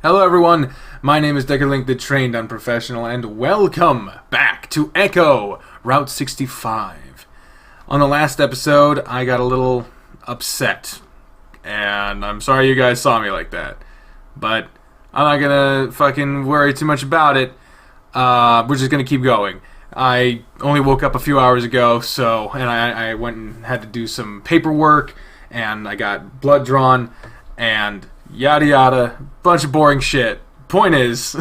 Hello everyone, my name is Deckerlink, the trained unprofessional, and welcome back to Echo, Route 65. On the last episode, I got a little upset, and I'm sorry you guys saw me like that, but I'm not gonna fucking worry too much about it. We're just gonna keep going. I only woke up a few hours ago, and I went and had to do some paperwork, and I got blood drawn, and yada yada, bunch of boring shit. Point is,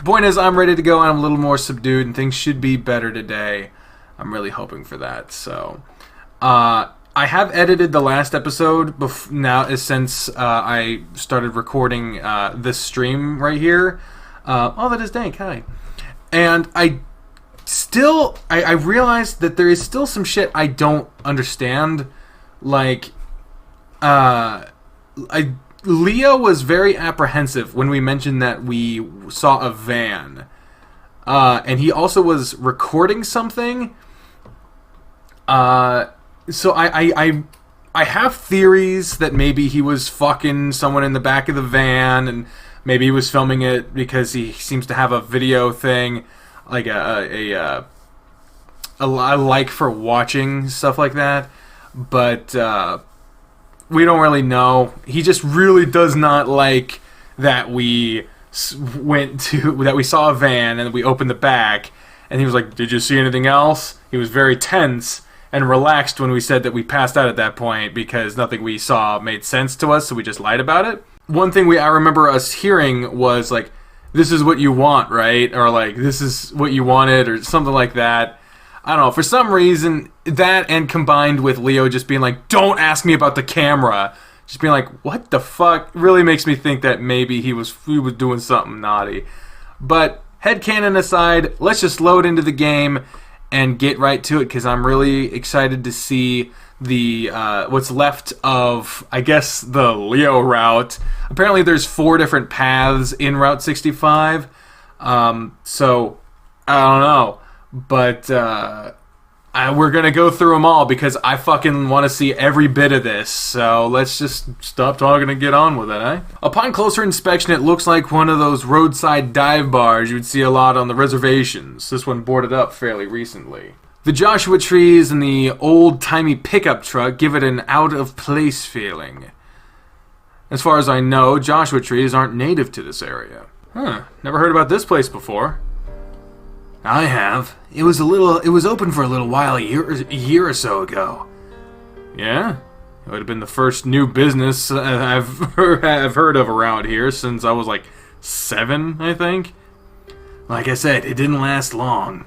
I'm ready to go, and I'm a little more subdued, and things should be better today. I'm really hoping for that. So, I have edited the last episode since I started recording this stream right here. That is dank. Hi, and I realized that there is still some shit I don't understand, like Leo was very apprehensive when we mentioned that we saw a van, and he also was recording something. So I have theories that maybe he was fucking someone in the back of the van, and maybe he was filming it because he seems to have a video thing, like a like for watching stuff like that, but we don't really know. He just really does not like that we saw a van and we opened the back, and he was like, "Did you see anything else?" He was very tense and relaxed when we said that we passed out at that point because nothing we saw made sense to us, so we just lied about it. One thing I remember us hearing was like, "This is what you want, right?" Or like, "This is what you wanted," or something like that. I don't know, for some reason, that and combined with Leo just being like, "Don't ask me about the camera," just being like, "What the fuck?" really makes me think that maybe he was doing something naughty. But headcanon aside, let's just load into the game and get right to it, because I'm really excited to see the what's left of, I guess, the Leo route. Apparently there's 4 different paths in Route 65, so I don't know. But we're going to go through them all because I fucking want to see every bit of this. So let's just stop talking and get on with it, eh? Upon closer inspection, it looks like one of those roadside dive bars you would see a lot on the reservations. This one boarded up fairly recently. The Joshua trees and the old-timey pickup truck give it an out-of-place feeling. As far as I know, Joshua trees aren't native to this area. Never heard about this place before. I have. It was open for a little while a year or so ago. Yeah? It would have been the first new business I've heard of around here since I was like 7, I think. Like I said, it didn't last long.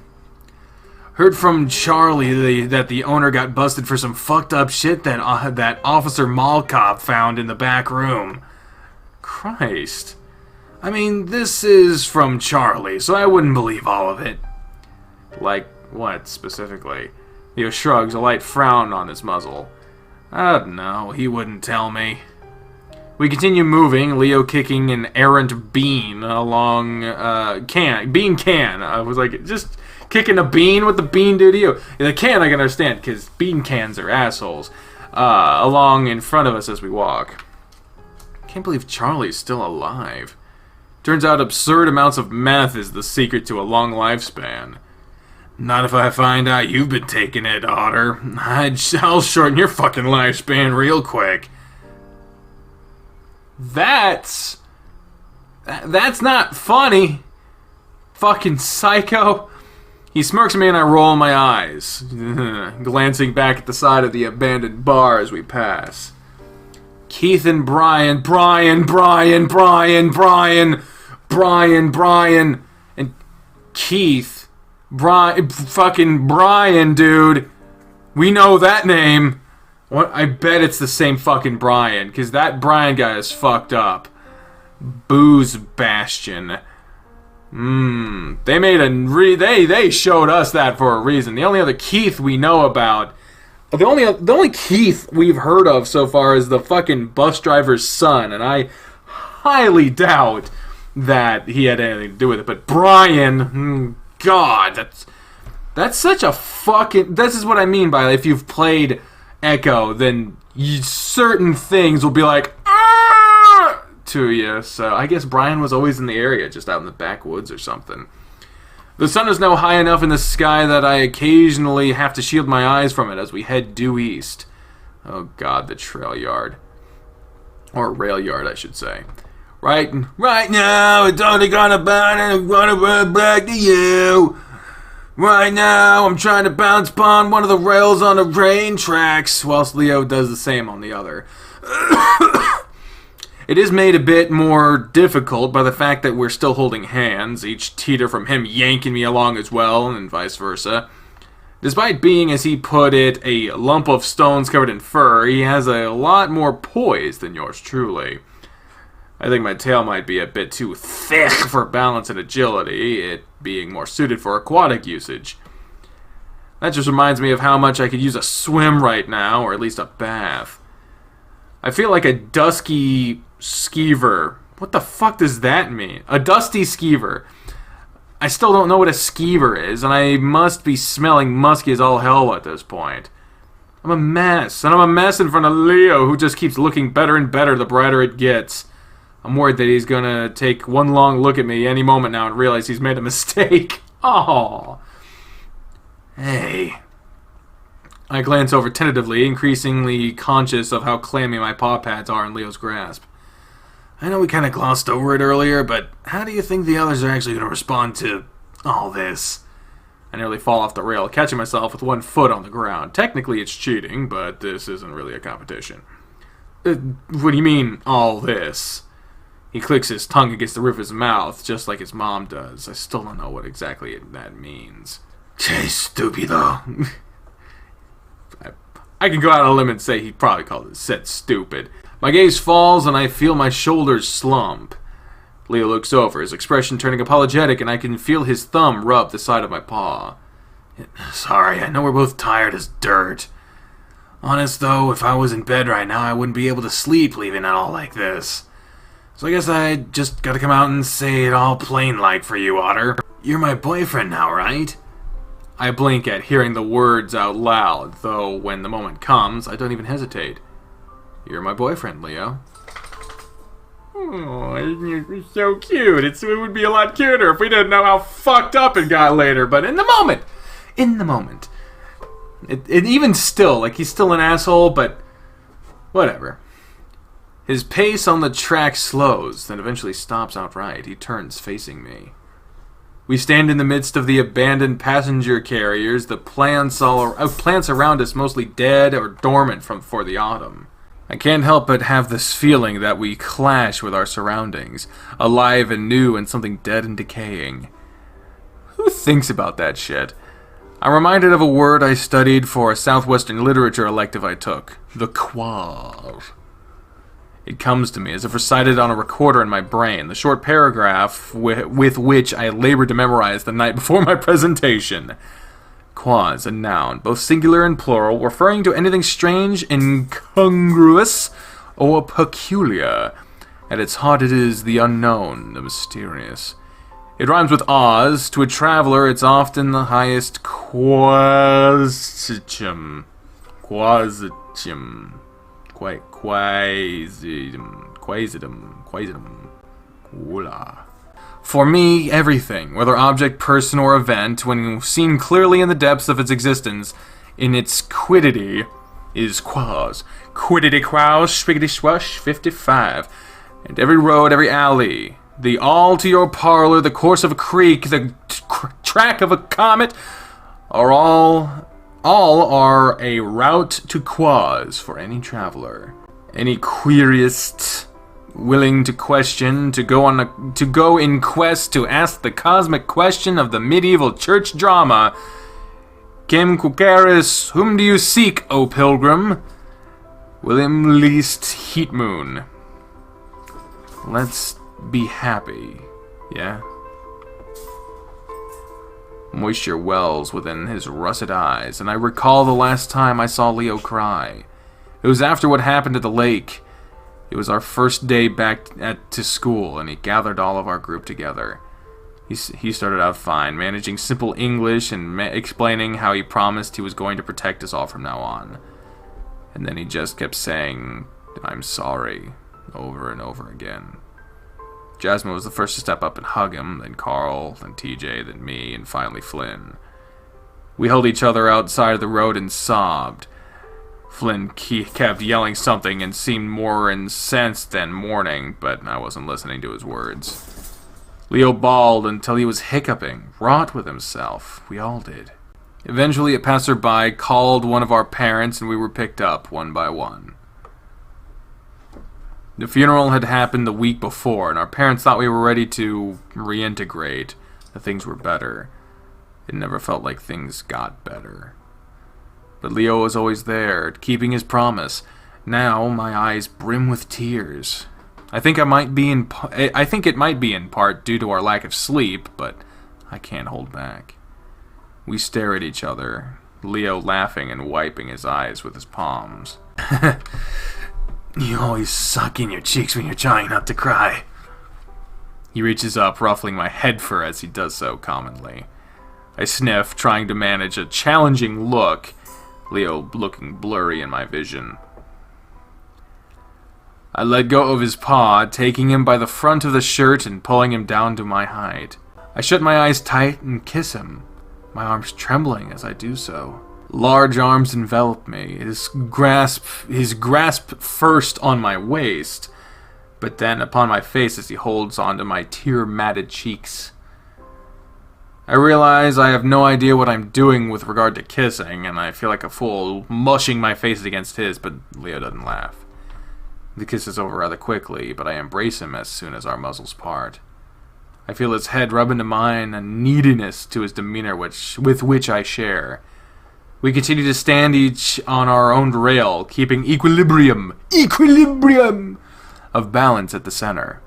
Heard from Charlie that the owner got busted for some fucked up shit that Officer Malkop found in the back room. Christ. I mean, this is from Charlie, so I wouldn't believe all of it. Like, what, specifically? Leo shrugs, a light frown on his muzzle. I don't know, he wouldn't tell me. We continue moving, Leo kicking an errant bean along, bean can. I was like, just kicking a bean? What the bean do to you? The can I can understand, because bean cans are assholes. Along in front of us as we walk. Can't believe Charlie's still alive. Turns out absurd amounts of meth is the secret to a long lifespan. Not if I find out you've been taking it, Otter. I'll shorten your fucking lifespan real quick. That's not funny. Fucking psycho. He smirks at me and I roll my eyes, glancing back at the side of the abandoned bar as we pass. Keith and Brian, and Keith, fucking Brian, dude. We know that name. What? I bet it's the same fucking Brian, because that Brian guy is fucked up. Booze Bastion. They made they showed us that for a reason. The only other Keith we know about, the only Keith we've heard of so far is the fucking bus driver's son, and I highly doubt that he had anything to do with it. But Brian, God, that's such a fucking... This is what I mean by, if you've played Echo, then certain things will be like, to you, so I guess Brian was always in the area, just out in the backwoods or something. The sun is now high enough in the sky that I occasionally have to shield my eyes from it as we head due east. Oh god, the trail yard. Or rail yard, I should say. Right now, it's only gonna burn and I wanna run back to you. Right now, I'm trying to bounce upon one of the rails on the train tracks, whilst Leo does the same on the other. It is made a bit more difficult by the fact that we're still holding hands, each teeter from him yanking me along as well, and vice versa. Despite being, as he put it, a lump of stones covered in fur, he has a lot more poise than yours truly. I think my tail might be a bit too thick for balance and agility, it being more suited for aquatic usage. That just reminds me of how much I could use a swim right now, or at least a bath. I feel like a dusky skeever. What the fuck does that mean? A dusty skeever. I still don't know what a skeever is, and I must be smelling musky as all hell at this point. I'm a mess, and I'm a mess in front of Leo, who just keeps looking better and better the brighter it gets. I'm worried that he's gonna take one long look at me any moment now and realize he's made a mistake. Oh, hey. I glance over tentatively, increasingly conscious of how clammy my paw pads are in Leo's grasp. I know we kind of glossed over it earlier, but how do you think the others are actually going to respond to all this? I nearly fall off the rail, catching myself with one foot on the ground. Technically it's cheating, but this isn't really a competition. What do you mean, all this? He clicks his tongue against the roof of his mouth, just like his mom does. I still don't know what exactly that means. Che stupido. I can go out on a limb and say he probably said stupid. My gaze falls and I feel my shoulders slump. Leo looks over, his expression turning apologetic, and I can feel his thumb rub the side of my paw. Sorry, I know we're both tired as dirt. Honest though, if I was in bed right now, I wouldn't be able to sleep leaving it all like this. So I guess I just gotta come out and say it all plain-like for you, Otter. You're my boyfriend now, right? I blink at hearing the words out loud, though when the moment comes, I don't even hesitate. You're my boyfriend, Leo. Oh, you're so cute. It would be a lot cuter if we didn't know how fucked up it got later, but in the moment, it even still, like he's still an asshole, but whatever. His pace on the track slows, then eventually stops outright. He turns facing me. We stand in the midst of the abandoned passenger carriers, the plants around us mostly dead or dormant for the autumn. I can't help but have this feeling that we clash with our surroundings, alive and new and something dead and decaying. Who thinks about that shit? I'm reminded of a word I studied for a Southwestern literature elective I took. The quar. It comes to me as if recited on a recorder in my brain, the short paragraph with which I labored to memorize the night before my presentation. Quaz, a noun, both singular and plural, referring to anything strange, incongruous, or peculiar. At its heart it is the unknown, the mysterious. It rhymes with Oz. To a traveler, it's often the highest quasitum. Quasitum. Wula. For me, everything, whether object, person, or event, when seen clearly in the depths of its existence, in its quiddity, is quaz. Quiddity quaz, spiggity swash, 55. And every road, every alley, the all to your parlor, the course of a creek, the track of a comet, are all are a route to quaz for any traveler. Any querist willing to question, to go in quest to ask the cosmic question of the medieval church drama. Quem quaeris, whom do you seek, O pilgrim? William Least Heat Moon. Let's be happy, yeah? Moisture wells within his russet eyes, and I recall the last time I saw Leo cry. It was after what happened at the lake. It was our first day back to school, and he gathered all of our group together. He started out fine, managing simple English and explaining how he promised he was going to protect us all from now on. And then he just kept saying, "I'm sorry. over and over again. Jasmine was the first to step up and hug him, then Carl, then TJ, then me, and finally Flynn. We held each other outside of the road and sobbed. Flynn kept yelling something and seemed more incensed than mourning, but I wasn't listening to his words. Leo bawled until he was hiccuping, wrought with himself. We all did. Eventually, a passerby called one of our parents, and we were picked up one by one. The funeral had happened the week before, and our parents thought we were ready to reintegrate, that things were better. It never felt like things got better. But Leo was always there, keeping his promise. Now, my eyes brim with tears. I think it might be in part due to our lack of sleep, but I can't hold back. We stare at each other, Leo laughing and wiping his eyes with his palms. You always suck in your cheeks when you're trying not to cry. He reaches up, ruffling my head fur as he does so commonly. I sniff, trying to manage a challenging look, Leo looking blurry in my vision. I let go of his paw, taking him by the front of the shirt and pulling him down to my height. I shut my eyes tight and kiss him, my arms trembling as I do so. Large arms envelop me, his grasp first on my waist, but then upon my face as he holds onto my tear-matted cheeks. I realize I have no idea what I'm doing with regard to kissing, and I feel like a fool mushing my face against his, but Leo doesn't laugh. The kiss is over rather quickly, but I embrace him as soon as our muzzles part. I feel his head rub into mine, a neediness to his demeanor with which I share. We continue to stand each on our own rail, keeping equilibrium of balance at the center.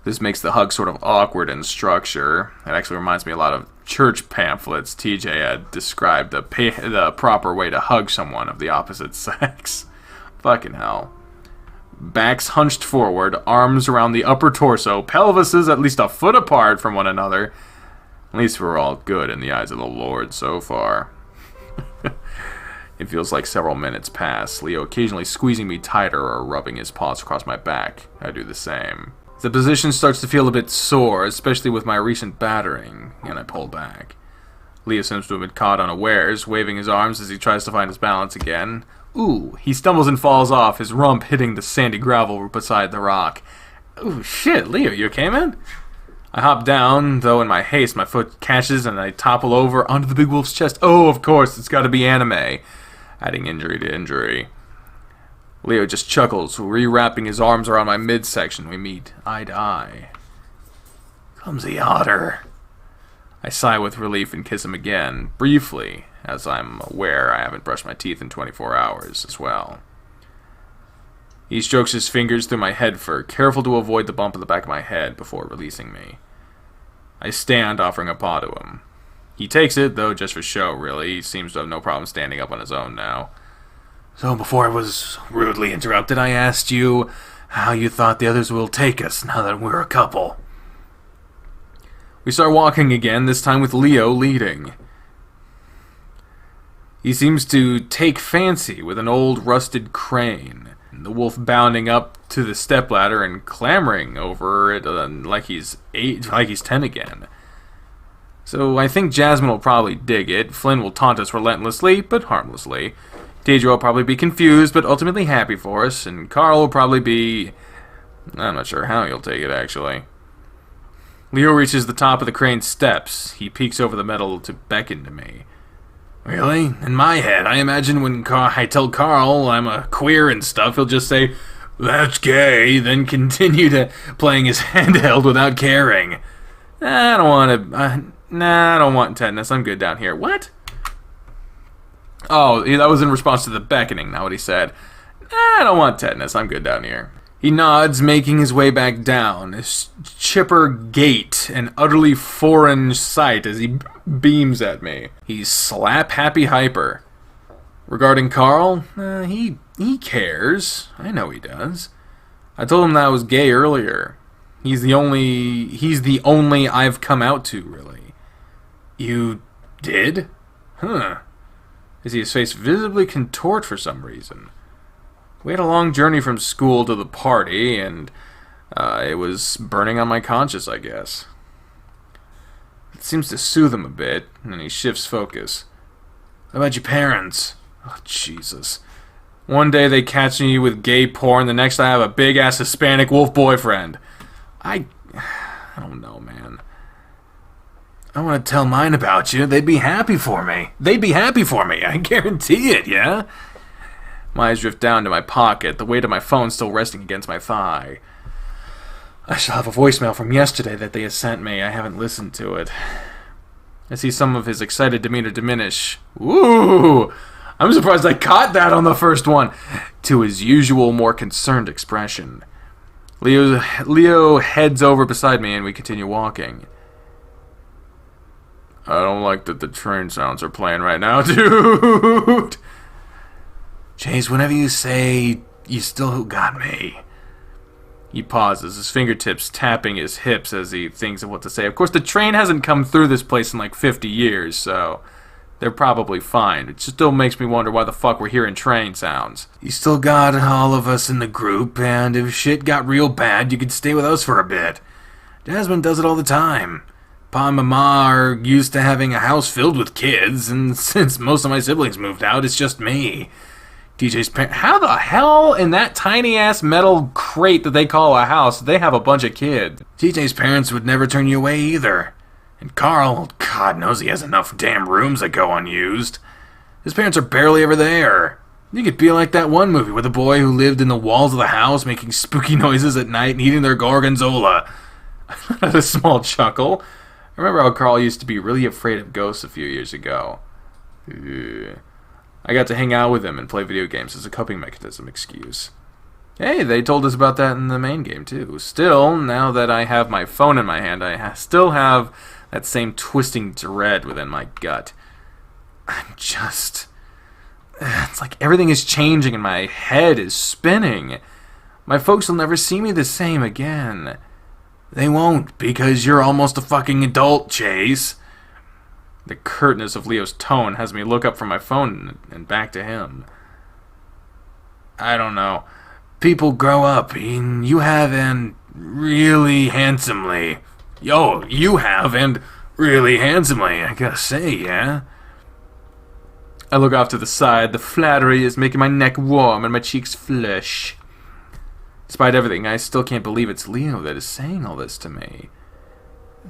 This makes the hug sort of awkward in structure. It actually reminds me a lot of church pamphlets TJ had described the proper way to hug someone of the opposite sex. Fucking hell. Backs hunched forward, arms around the upper torso, pelvises at least a foot apart from one another. At least we're all good in the eyes of the Lord so far. It feels like several minutes pass, Leo occasionally squeezing me tighter or rubbing his paws across my back. I do the same. The position starts to feel a bit sore, especially with my recent battering, and I pull back. Leo seems to have been caught unawares, waving his arms as he tries to find his balance again. Ooh, he stumbles and falls off, his rump hitting the sandy gravel beside the rock. Ooh, shit, Leo, you okay, man? I hop down, though in my haste my foot catches and I topple over onto the big wolf's chest. Oh, of course, it's gotta be anime. Adding injury to injury. Leo just chuckles, rewrapping his arms around my midsection. We meet eye to eye. Clumsy otter. I sigh with relief and kiss him again, briefly, as I'm aware I haven't brushed my teeth in 24 hours as well. He strokes his fingers through my head fur, careful to avoid the bump in the back of my head before releasing me. I stand, offering a paw to him. He takes it, though just for show, really. He seems to have no problem standing up on his own now. So before I was rudely interrupted, I asked you how you thought the others will take us now that we're a couple. We start walking again, this time with Leo leading. He seems to take fancy with an old rusted crane, the wolf bounding up to the stepladder and clambering over it like he's 10 again. So I think Jasmine will probably dig it, Flynn will taunt us relentlessly, but harmlessly. TJ will probably be confused, but ultimately happy for us, and Carl will probably be... I'm not sure how he'll take it, actually. Leo reaches the top of the crane's steps. He peeks over the metal to beckon to me. Really? In my head, I imagine when I tell Carl I'm a queer and stuff, he'll just say, "That's gay," then continue to playing his handheld without caring. I don't want tetanus. I'm good down here. What? Oh, that was in response to the beckoning, not what he said. I don't want tetanus. I'm good down here. He nods, making his way back down, his chipper gait an utterly foreign sight as he beams at me. He's slap-happy hyper. Regarding Carl, he cares. I know he does. I told him that I was gay earlier. He's the only I've come out to, really. You did? Huh. I see his face visibly contort for some reason. We had a long journey from school to the party, and it was burning on my conscience, I guess. It seems to soothe him a bit, and he shifts focus. How about your parents? Oh, Jesus. One day they catch me with gay porn, the next I have a big-ass Hispanic wolf boyfriend. I don't know, man. I want to tell mine about you. They'd be happy for me. I guarantee it, yeah? My eyes drift down to my pocket, the weight of my phone still resting against my thigh. I shall have a voicemail from yesterday that they had sent me. I haven't listened to it. I see some of his excited demeanor diminish. Ooh! I'm surprised I caught that on the first one. To his usual, more concerned expression. Leo heads over beside me and we continue walking. I don't like that the train sounds are playing right now, dude. Chase, whenever you say, you still got me. He pauses, his fingertips tapping his hips as he thinks of what to say. Of course, the train hasn't come through this place in like 50 years, so they're probably fine. It still makes me wonder why the fuck we're hearing train sounds. You still got all of us in the group, and if shit got real bad, you could stay with us for a bit. Jasmine does it all the time. Pa and Mama are used to having a house filled with kids, and since most of my siblings moved out, it's just me. TJ's parents... How the hell in that tiny-ass metal crate that they call a house, they have a bunch of kids? TJ's parents would never turn you away either. And Carl, God knows he has enough damn rooms that go unused. His parents are barely ever there. You could be like that one movie with a boy who lived in the walls of the house making spooky noises at night and eating their gorgonzola. I had a small chuckle. I remember how Carl used to be really afraid of ghosts a few years ago. I got to hang out with him and play video games as a coping mechanism excuse. Hey, they told us about that in the main game too. Still, now that I have my phone in my hand, I still have that same twisting dread within my gut. It's like everything is changing and my head is spinning. My folks will never see me the same again. They won't, because you're almost a fucking adult, Chase. The curtness of Leo's tone has me look up from my phone and back to him. I don't know. People grow up, and you have, and really handsomely. Yo, you have, and really handsomely, I gotta say, yeah? I look off to the side. The flattery is making my neck warm and my cheeks flush. Despite everything, I still can't believe it's Leo that is saying all this to me.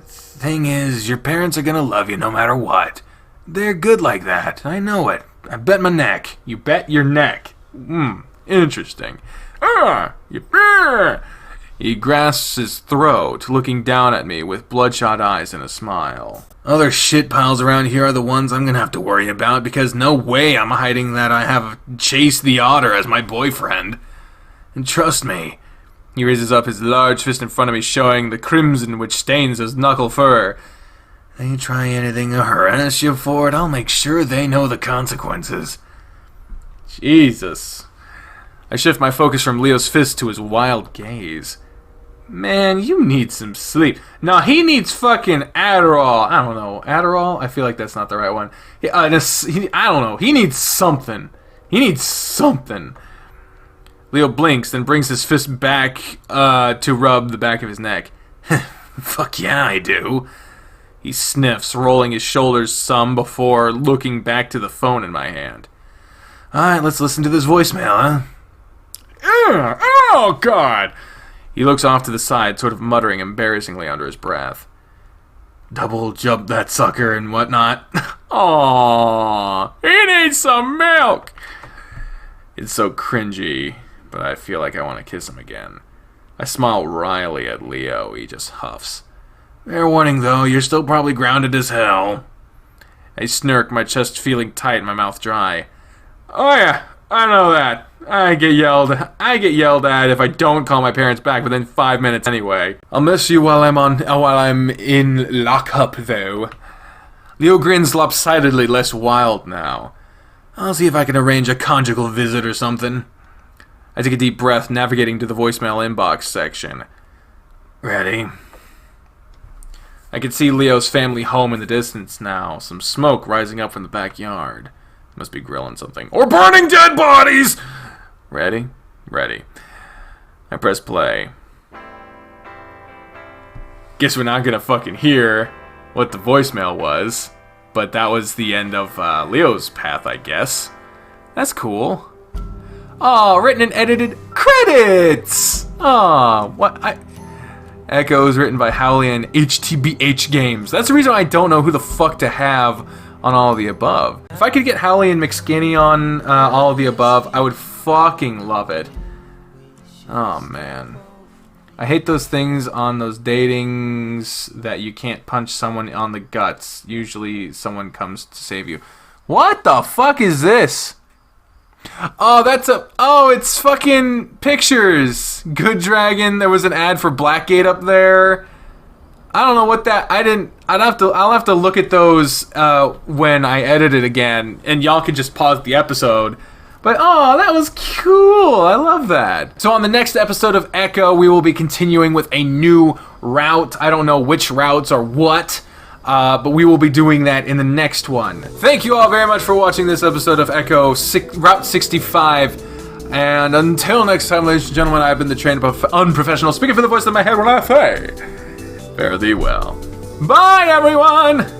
Thing is, your parents are gonna love you no matter what. They're good like that. I know it. I bet my neck. You bet your neck. Interesting. He grasps his throat, looking down at me with bloodshot eyes and a smile. Other shit piles around here are the ones I'm gonna have to worry about, because no way I'm hiding that I have Chase the Otter as my boyfriend. And trust me, he raises up his large fist in front of me, showing the crimson which stains his knuckle fur. They try anything to harass you for it, I'll make sure they know the consequences. Jesus. I shift my focus from Leo's fist to his wild gaze. Man, you need some sleep. No, he needs fucking Adderall. I don't know. Adderall? I feel like that's not the right one. I don't know. He needs something. Leo blinks, then brings his fist back to rub the back of his neck. Fuck yeah, I do. He sniffs, rolling his shoulders some before looking back to the phone in my hand. Alright, let's listen to this voicemail, huh? Oh, God! He looks off to the side, sort of muttering embarrassingly under his breath. Double jump that sucker and whatnot. Aww, he needs some milk! It's so cringy, but I feel like I want to kiss him again. I smile wryly at Leo. He just huffs. Fair warning, though, you're still probably grounded as hell. I smirk, my chest feeling tight and my mouth dry. Oh yeah, I know that. I get yelled at if I don't call my parents back within 5 minutes anyway. I'll miss you while I'm in lockup, though. Leo grins lopsidedly, less wild now. I'll see if I can arrange a conjugal visit or something. I take a deep breath, navigating to the voicemail inbox section. Ready? I can see Leo's family home in the distance now, some smoke rising up from the backyard. Must be grilling something. Or burning dead bodies! Ready? Ready. I press play. Guess we're not gonna fucking hear what the voicemail was, but that was the end of Leo's path, I guess. That's cool. Oh, written and edited credits! Oh, what? Echo is written by Howley and HTBH Games. That's the reason I don't know who the fuck to have on All of the Above. If I could get Howley and McSkinny on All of the Above, I would fucking love it. Oh, man. I hate those things on those datings that you can't punch someone on the guts. Usually someone comes to save you. What the fuck is this? Oh, it's fucking pictures. Good Dragon. There was an ad for Blackgate up there. I don't know what that. I'll have to look at those when I edit it again, and y'all can just pause the episode. But oh, that was cool. I love that. So on the next episode of Echo, we will be continuing with a new route. I don't know which routes or what. But we will be doing that in the next one. Thank you all very much for watching this episode of Echo Route 65. And until next time, ladies and gentlemen, I've been the trained unprofessional speaking for the voice of my head when I say, fare thee well. Bye, everyone!